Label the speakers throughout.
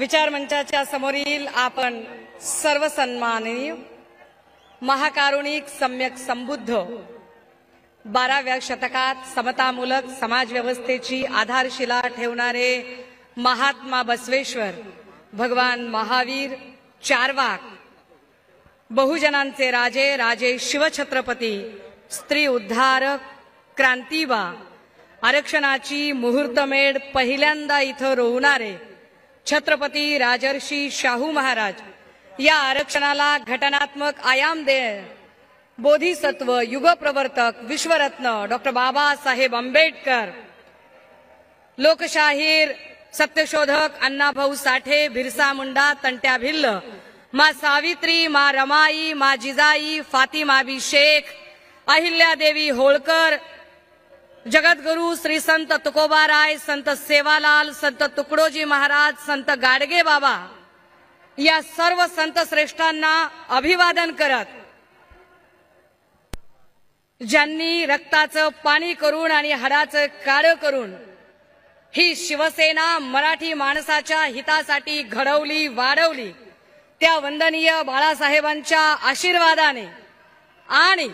Speaker 1: विचार मंचाच्या समोरील आपण सर्व सन्माननीय महाकारुणिक सम्यक संबुद्ध 12व्या शतकात समतामूलक समाज व्यवस्थेची आधारशिला ठेवणारे महात्मा बसवेश्वर, भगवान महावीर, चार्वाक, बहुजनांचे राजे, राजे शिवछत्रपती, स्त्री उद्धारक, क्रांतिबा, आरक्षणाची मुहूर्तमेढ पहिल्यांदा इथं रोवणारे छत्रपती राजर्षी शाहू महाराज, या आरक्षणाला घटनात्मक आयाम दे बोधिसत्व, युगप्रवर्तक, विश्वरत्न डॉक्टर बाबासाहेब आंबेडकर, लोकशाहीर, सत्यशोधक अण्णाभाऊ साठे, बिरसा मुंडा, तंट्या भिल्ल, मा सावित्री, मा रमाई, मा जिजाई, फातिमाबी शेख, अहिल्यादेवी होळकर, जगद्गुरु श्री संत तुकोबाराय, संत सेवालाल, संत तुकडोजी महाराज, संत गाडगे बाबा, या सर्व संत श्रेष्ठांना अभिवादन करत ज्यांनी रक्ताचं पाणी करून आणि हाडाचं काळं करून ही शिवसेना मराठी माणसाच्या हितासाठी घडवली, वाढवली, त्या वंदनीय बाळासाहेबांच्या आशीर्वादाने आणि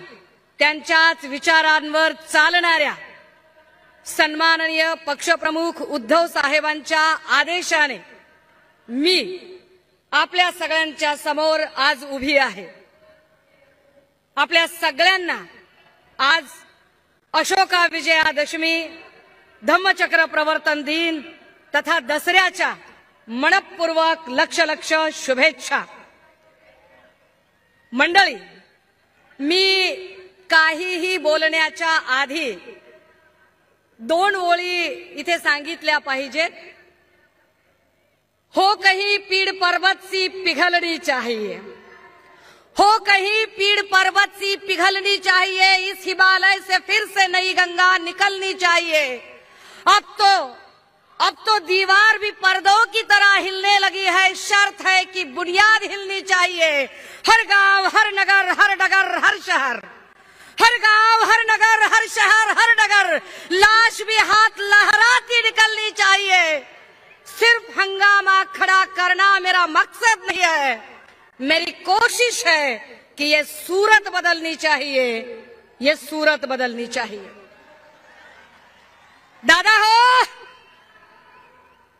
Speaker 1: त्यांच्याच विचारांवर चालणाऱ्या सन्माननीय पक्षप्रमुख उद्धव साहेबांच्या आदेशाने मी आपल्या सगळ्यांच्या समोर आज उभी आहे। आपल्या सगळ्यांना आज अशोका विजयादशमी, धम्मचक्र प्रवर्तन दिन तथा दसऱ्याच्या मनपूर्वक लक्ष शुभेच्छा। मंडळी, मी काहीही बोलण्याच्या आधी 2 ओळी इथे सांगितल्या पाहिजेत। हो कहीं पीड़ पर्वत सी पिघलनी चाहिए, हो कहीं पीड़ पर्वत सी पिघलनी चाहिए, इस हिमालय से फिर से नई गंगा निकलनी चाहिए। अब तो दीवार भी पर्दों की तरह हिलने लगी है, शर्त है कि बुनियाद हिलनी चाहिए। हर गांव, हर नगर, हर डगर, हर शहर, हर गांव, हर नगर, हर शहर, हर डगर, लाश भी हाथ लहराती निकलनी चाहिए। सिर्फ हंगामा खड़ा करना मेरा मकसद नहीं है, मेरी कोशिश है कि ये सूरत बदलनी चाहिए, ये सूरत बदलनी चाहिए। दादा हो,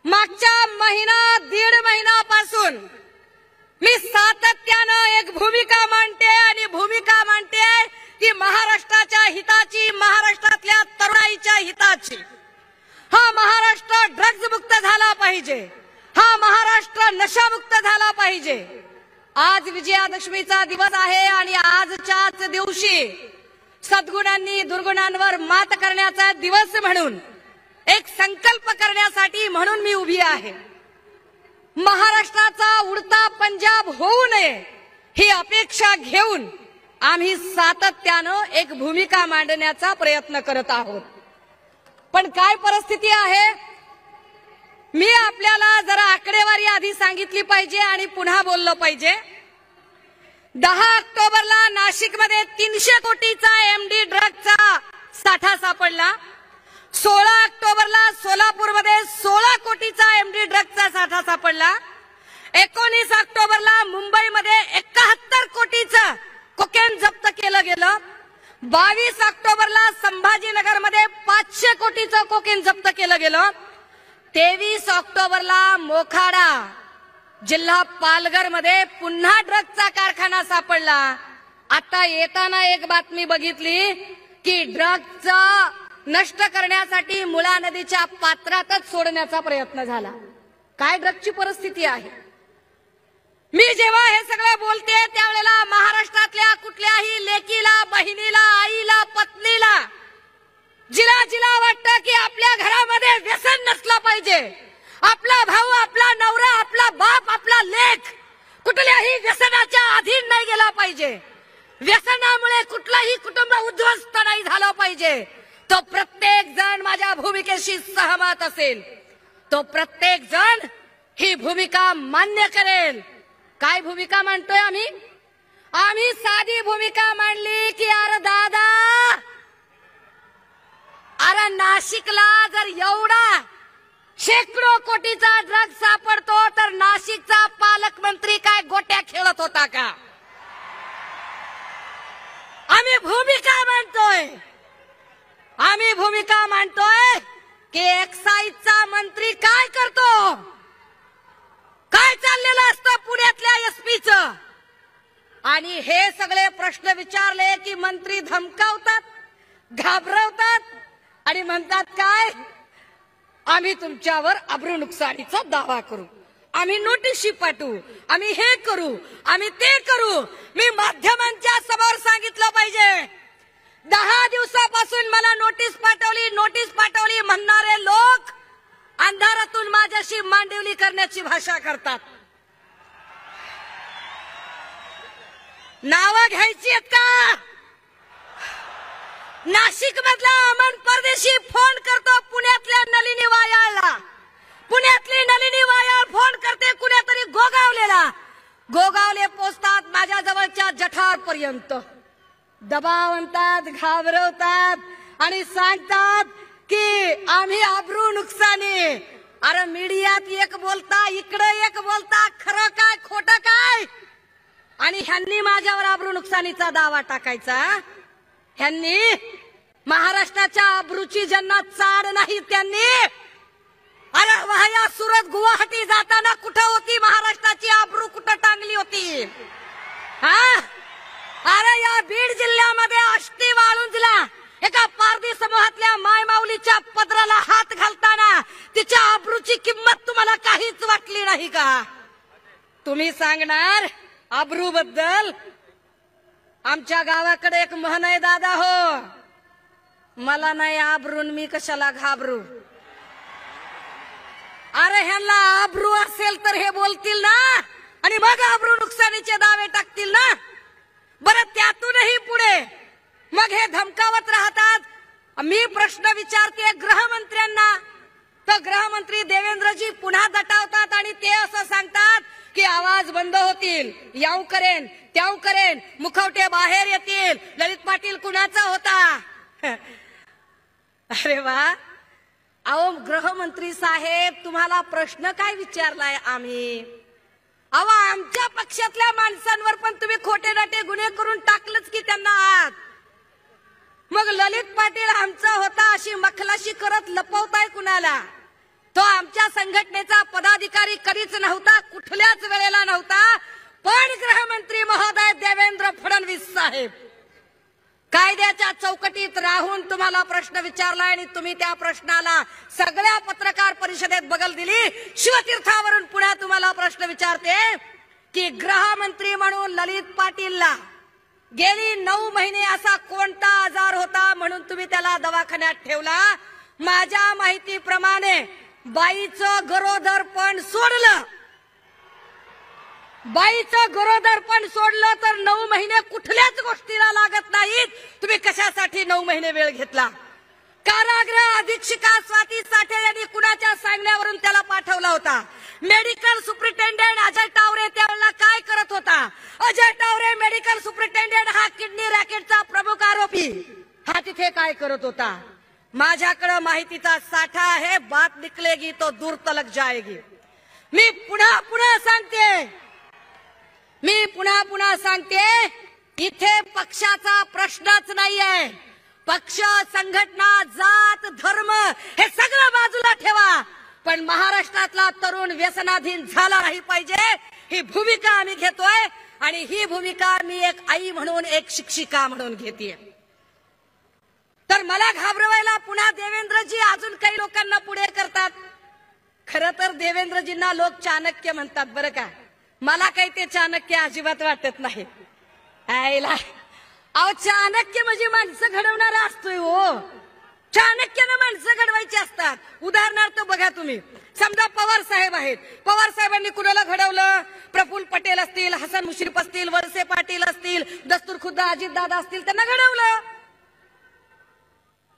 Speaker 1: मागच्या महिना 1.5 महिन्यापासून मी सातत्यानं एक भूमिका मांडते आणि भूमिका मांडते ती महाराष्ट्राच्या हिताची, महाराष्ट्रातल्या तरुणाईच्या हिताची। हा महाराष्ट्र ड्रग्ज मुक्त झाला पाहिजे, हा महाराष्ट्र नशामुक्त झाला पाहिजे। आज विजयादशमीचा दिवस आहे आणि आजच्याच दिवशी सद्गुणांनी दुर्गुणांवर मात करण्याचा दिवस म्हणून एक संकल्प करण्यासाठी म्हणून मी उभी आहे। महाराष्ट्राचा उडता पंजाब होऊ नये ही अपेक्षा घेऊन आम्ही सातत्यानं एक भूमिका मांडण्याचा प्रयत्न करत आहोत। पण काय परिस्थिती आहे, मी आपल्याला जरा आकडेवारी आधी सांगितली पाहिजे आणि पुन्हा बोललो पाहिजे। 10 ऑक्टोबरला नाशिकमध्ये 300 कोटीचा एमडी ड्रगचा साठा सापडला। 16 ऑक्टोबरला सोलापूरमध्ये 16 कोटीचा एमडी ड्रगचा साठा सापडला। 19 ऑक्टोबरला मुंबईमध्ये 71 कोटीचं कोकेन जप्त केलं गेलं। 22 ऑक्टोबरला संभाजीनगरमध्ये 500 कोटीचं कोकेन जप्त केलं गेलं। 23 ऑक्टोबरला मोखाडा जिल्हा पालघर मध्ये पुन्हा ड्रगचा कारखाना सापडला। आता येताना एक बातमी बघितली की ड्रगचा नष्ट करण्यासाठी मुळा नदीच्या पात्रातच सोडण्याचा प्रयत्न झाला। काय ड्रगची परिस्थिती आहे। मी जेव्हा हे सगळं बोलते त्यावेळेला महाराष्ट्रातल्या कुठल्याही लेकीला, बहिणीला, आईला, पत्नीला जिला वाटतं की आपल्या घरामध्ये व्यसन नसलं पाहिजे, आपला भाऊ, आपला नवरा, आपला बाप, आपला लेक कुठल्याही व्यसनाच्या अधीन नाही गेला पाहिजे, व्यसनामुळे कुठलाही कुटुंब उद्ध्वस्त नाही झालं पाहिजे, तो प्रत्येक जण माझ्या भूमिकेशी सहमत असेल, तो प्रत्येक जण ही भूमिका मान्य करेल। काय भूमिका मांडतोय आम्ही? आम्ही साधी भूमिका मांडली की अरे दादा, अरे नाशिकला जर एवढा शेकडो कोटीचा ड्रग सापडतो तर आणि हे सगळे प्रश्न विचारले की मंत्री धमकावतात, घाबरवतात आणि म्हणतात काय, आम्ही तुमच्यावर अब्रू नुकसानीचा दावा करू, आम्ही नोटीस पाठवू, आम्ही हे करू, आम्ही ते करू. मी माध्यमांच्या समोर सांगितलं पाहिजे, 10 दिवसापासून मला नोटीस पाठवली म्हणणारे लोक अंधारातून माझ्याशी मांडिवली करण्याची भाषा करतात. नावं घ्यायची आहेत का? नाशिक मधला अमन परदेशी फोन करतो पुण्यातल्या नलिनी वायाळला, पुण्यातली नलिनी वायाळ फोन करते कुणीतरी गोगावलेला, गोगावले पोचतात माझ्या जवळच्या जठार पर्यंत, दबाव आणतात, घाबरवतात आणि सांगतात की आम्ही अब्रू नुकसानी. अरे मीडियात एक बोलता, इकडे एक बोलता, खरं काय खोटं काय? आणि ह्यांनी माझ्यावर अब्रू नुकसानीचा दावा टाकायचा. ह्यांनी महाराष्ट्राच्या अब्रूची ज्यांना चाड नाही त्यांनी, अरे वाया सुरत गुवाहाटी जाताना कुठं होती महाराष्ट्राची अब्रू, कुठं टांगली होती? हा, अरे या बीड जिल्ह्यामध्ये आष्टी वाळुंजला एका पारधी समूहातल्या मायमाऊलीच्या पदराला हात घालताना तिच्या अब्रूची किंमत तुम्हाला काहीच वाटली नाही का? तुम्ही सांगणार अब्रू बद्दल? आमच्या गावाकडे एक म्हण आहे दादा हो, मला नाही आबरून मी कशाला घाबरू. अरे ह्यांना आबरू असेल तर हे बोलतील ना, आणि मग आबरू नुकसानीचे दावे टाकतील ना. बरं त्यातूनही पुढे मग हे धमकावत राहतात. मी प्रश्न विचारते गृहमंत्र्यांना, तर गृहमंत्री देवेंद्रजी पुन्हा दटावतात आणि ते असं सांगतात की आवाज बंद होतील, याव करेन त्याव करेन, मुखवटे बाहेर येतील, ललित पाटील कुणाचा होता? अरे वा, अहो गृहमंत्री साहेब तुम्हाला प्रश्न काय विचारलाय आम्ही? अहो आमच्या पक्षातल्या माणसांवर पण तुम्ही खोटे नाटे गुन्हे करून टाकलंच की त्यांना आत. मग ललित पाटील आमचा होता अशी मखलाशी करत लपवताय कुणाला? तो आमच्या संघटनेचा पदाधिकारी कधीच नव्हता, कुठल्याच वेळेला नव्हता. पण गृहमंत्री महोदय देवेंद्र फडणवीस साहेब कायद्याच्या चौकटीत राहून तुम्हाला प्रश्न विचारलाय आणि तुम्ही त्या प्रश्नाला सगळ्या पत्रकार परिषदेत बगल दिली. शिवतीर्थावरून पुन्हा तुम्हाला प्रश्न विचारते की गृहमंत्री म्हणून ललित पाटीलला गेली 9 महिने असा कोणता आजार होता म्हणून तुम्ही त्याला दवाखान्यात ठेवला? माझ्या माहितीप्रमाणे बाईचं गरोदरपण सोडलं, बाईचं गरोदरपण सोडलं तर 9 महिने कुठल्याच गोष्टीला लागत नाहीत. तुम्ही कशासाठी 9 महिने वेळ घेतला? कारागृह अधीक्षिका स्वाती साठे यांनी कुणाच्या सांगण्यावरून त्याला पाठवला होता? मेडिकल सुपरिटेंडेंट अजय टावरे त्यावेळेला काय करत होता? अजय टावरे मेडिकल सुपरिटेंडेंट हा किडनी रॅकेटचा प्रमुख आरोपी, हा तिथे काय करत होता? माझ्याकडे माहितीचा साठा आहे, बात निकलेगी तो दूर तलक जाएगी. मी पुन्हा सांगते, इथे पक्षाचा प्रश्नच नाहीये. पक्ष, संघटना, जात, धर्म हे सगळं बाजूला ठेवा, पण महाराष्ट्रातला तरुण व्यसनाधीन झाला नाही पाहिजे ही भूमिका आम्ही घेतोय. आणि ही भूमिका मी एक आई म्हणून, एक शिक्षिका म्हणून घेतेय. तर मला घाबरवायला पुन्हा देवेंद्रजी अजून काही लोकांना पुढे करतात. खरं तर देवेंद्रजींना लोक चाणक्य म्हणतात बरं का. मला काही ते चाणक्य अजिबात वाटत नाही. आईला अहो चाणक्य म्हणजे माणसं घडवणारा असतोय हो. चाणक्यानं माणसं घडवायची असतात. उदाहरणार्थ बघा तुम्ही, समजा पवार साहेब आहेत, पवार साहेबांनी कुणाला घडवलं? प्रफुल्ल पटेल असतील, हसन मुश्रीफ असतील, वळसे पाटील असतील, दस्तूर खुद्द अजितदादा असतील, त्यांना घडवलं.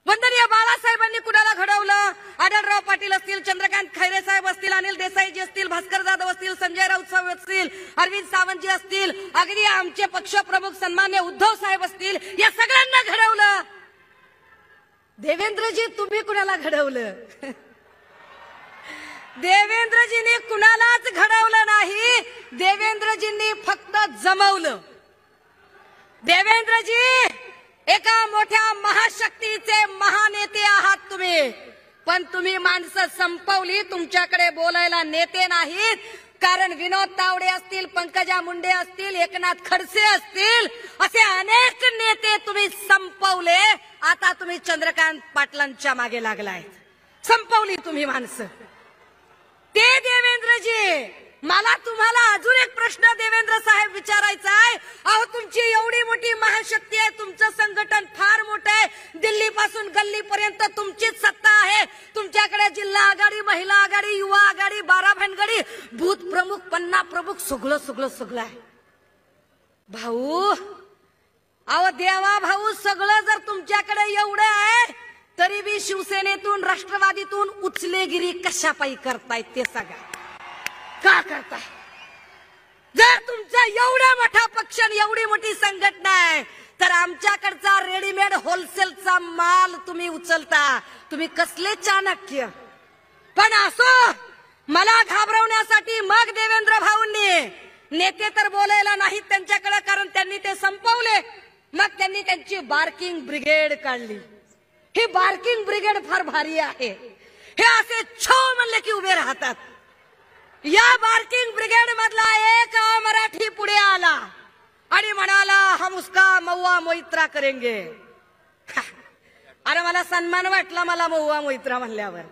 Speaker 1: वंदनीय बाळासाहेबांनी कुणाला घडवलं? आढळराव पाटील असतील, चंद्रकांत खैरे साहेब असतील, अनिल देसाईजी असतील, भास्कर जाधव असतील, संजय राऊत साहेब असतील, अरविंद सावंतजी असतील, अगदी आमचे पक्षप्रमुख सन्मान्य उद्धव साहेब असतील, या सगळ्यांना घडवलं. देवेंद्रजी तुम्ही कुणाला घडवलं? देवेंद्रजींनी कुणालाच घडवलं नाही, देवेंद्रजींनी फक्त जमवलं. देवेंद्रजी एका मोठ्या महाशक्तीचे महानेते आहात तुम्ही, पण तुम्ही माणसं संपवली. तुमच्याकडे बोलायला नेते नाहीत, कारण विनोद तावडे असतील, पंकजा मुंडे असतील, एकनाथ खडसे असतील, असे अनेक नेते तुम्ही संपवले. आता तुम्ही चंद्रकांत पाटलांच्या मागे लागलाय. संपवली तुम्ही माणसं. ते देवेंद्रजी, मला तुम्हाला अजून एक प्रश्न देवेंद्र साहेब विचारायचा आहे. अहो, तुमची एवढी मोठी महाशक्ती आहे, तुमचं संघटन फार मोठं आहे, दिल्ली पासून गल्ली पर्यंत तुमचीच सत्ता आहे. तुमच्याकडे जिल्हा आघाडी, महिला आघाडी, युवा आघाडी, 12 भानगडी, बूथ प्रमुख, पन्ना प्रमुख, सगळं सगळं सगळं आहे. भाऊ, अहो देवा भाऊ, सगळं जर तुमच्याकडे एवढं आहे तरी बी शिवसेनेतून, राष्ट्रवादीतून उचलेगिरी कशापायी करतायत ते सांगा. का करताय? जर तुमचा एवढा मोठा पक्ष, एवढी मोठी संघटना आहे, तर आमच्याकडचा रेडीमेड होलसेलचा माल तुम्ही उचलता. तुम्ही कसले चाणक्य. पण असो, मला घाबरवण्यासाठी मग देवेंद्र भाऊंनी, नेते तर बोलायला नाहीत त्यांच्याकडे कारण त्यांनी ते संपवले, मग त्यांनी त्यांची बार्किंग ब्रिगेड काढली. ही बार्किंग ब्रिगेड फार भारी आहे. हे असे छो म्हणले की उभे राहतात. या बार्किंग ब्रिगेड मधला एक मराठी पुढे आला आणि म्हणाला, हम उसका महुआ मोइत्रा करेंगे. अरे मला सन्मान वाटला मला महुआ मोइत्रा म्हणल्यावर.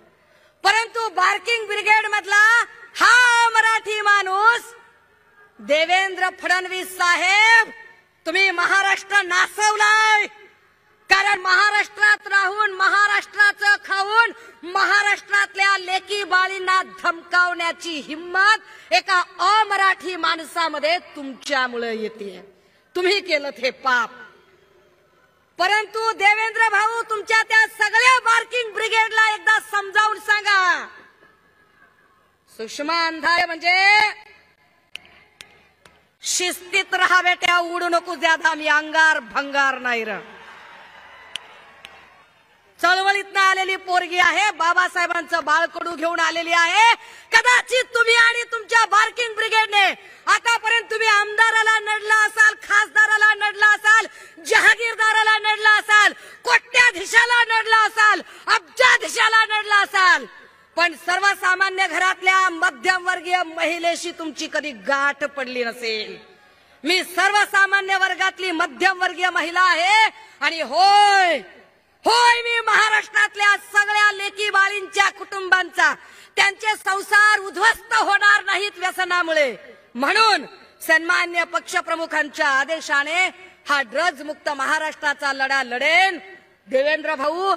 Speaker 1: परंतु बार्किंग ब्रिगेड मधला हा मराठी माणूस देवेंद्र फडणवीस साहेब, तुम्ही महाराष्ट्र नासवलाय. कारण महाराष्ट्रात राहून, महाराष्ट्राचं खाऊन, महाराष्ट्रातल्या लेकी बाळींना धमकावण्याची हिम्मत एका अमराठी माणसामध्ये तुमच्यामुळे येते. तुम्ही केलं ते पाप. परंतु देवेंद्र भाऊ, तुमच्या त्या सगळ्या बार्किंग ब्रिगेडला एकदा समजावून सांगा. सुषमा अंधारे म्हणजे शिस्तीत राहा बेट्या, उडू नको ज्यादा, मी अंगार भंगार नाही र. चळवळीतनं आलेली पोरगी आहे, बाबासाहेबांचं बाळकडू घेऊन आलेली आहे. कदाचित तुम्ही आणि तुमच्या बार्किंग ब्रिगेडने आतापर्यंत तुम्ही आमदाराला नडला असाल, खासदाराला नडला असाल, जहागीरदाराला नडला असाल, कोट्याधीशाला नडला असाल, अब्जाधीशाला नडला असाल, पण सर्वसामान्य घरातल्या मध्यमवर्गीय महिलेशी तुमची कधी गाठ पडली नसेल. मी सर्वसामान्य वर्गातली मध्यमवर्गीय महिला आहे आणि होय होय, मी महाराष्ट्रातल्या सगळ्या लेकी बाळींच्या कुटुंबांचा, त्यांचे संसार उद्ध्वस्त होणार नाहीत व्यसनामुळे, म्हणून सन्मान्य पक्षप्रमुखांच्या आदेशाने हा ड्रग्ज मुक्त महाराष्ट्राचा लढा लढेन. देवेंद्र भाऊ,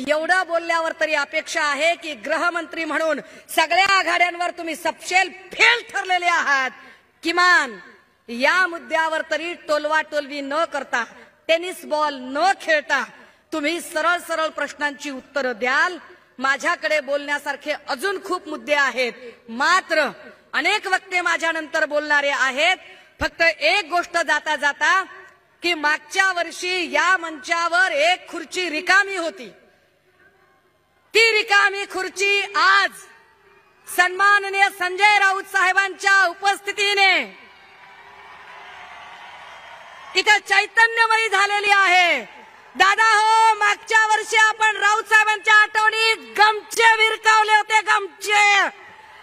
Speaker 1: एवढं बोलल्यावर तरी अपेक्षा आहे की गृहमंत्री म्हणून सगळ्या आघाड्यांवर तुम्ही सपशेल फेल ठरलेले आहात. किमान या मुद्द्यावर तरी टोलवा टोलवी न करता, टेनिस बॉल न खेळता तुम्ही सरळ सरळ प्रश्नांची उत्तरं द्याल. माझ्याकडे बोलण्यासारखे अजून खूप मुद्दे आहेत, मात्र अनेक वक्ते माझ्यानंतर बोलणारे आहेत. फक्त एक गोष्ट जाता जाता, की मागच्या वर्षी या मंचावर एक खुर्ची रिकामी होती. ती रिकामी खुर्ची आज सन्माननीय संजय राऊत साहेबांच्या उपस्थितीने इथं चैतन्यमयी झालेली आहे. दादा हो, मागच्या वर्षी आपण राऊत साहेबांच्या आठवणीत गमचे विरकावले होते, गमचे.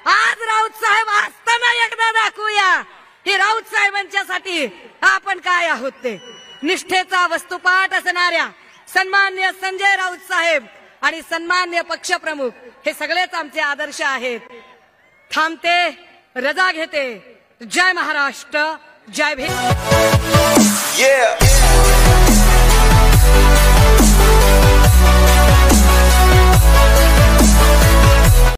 Speaker 1: आज राऊत साहेब असताना एकदा दाखवूया की राऊत साहेबांच्यासाठी आपण काय आहोत ते. निष्ठेचा वस्तुपाठ असणाऱ्या सन्मान्य संजय राऊत साहेब आणि सन्मान्य पक्षप्रमुख हे सगळेच आमचे आदर्श आहेत. थांबते, रजा घेते. जय महाराष्ट्र, जय भीम.